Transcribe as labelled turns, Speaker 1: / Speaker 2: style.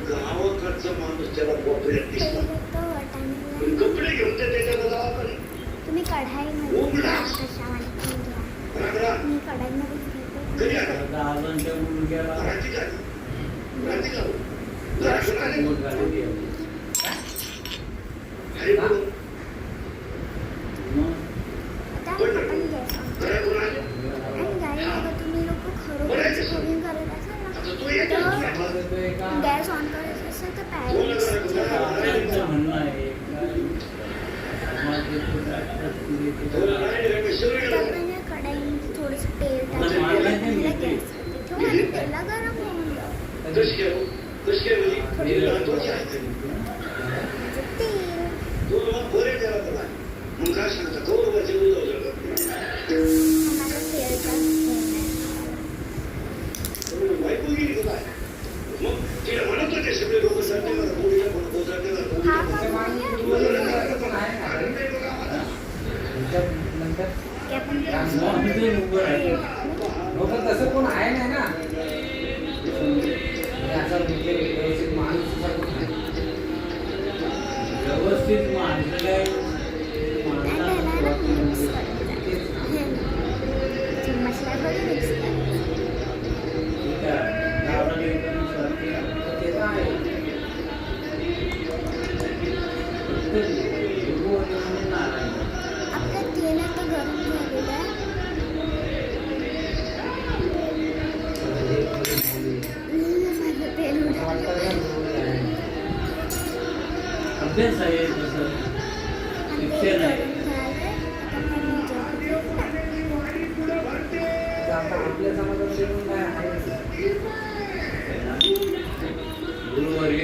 Speaker 1: गावाकडचा माणूस त्याला कोपऱ्यात दिसतो. कपडे घेऊन त्याच्या गावाकडे तुम्ही कढाईमध्ये मी कढाईमध्ये तुम्ही लोक खरोखर कुकिंग करत असाल ना, गॅस ऑन करायचं असेल तर कढाई थोडंसं तेल त्याला गरम होऊन
Speaker 2: तसं कोण आहे नाही ना, व्यवस्थित माणसं काय
Speaker 1: आपलं तेल आता गरम झालेलं आहे.
Speaker 2: अभ्यास आहे तसं शिक्षण आहे. आपल्या समाजात गुरुवारी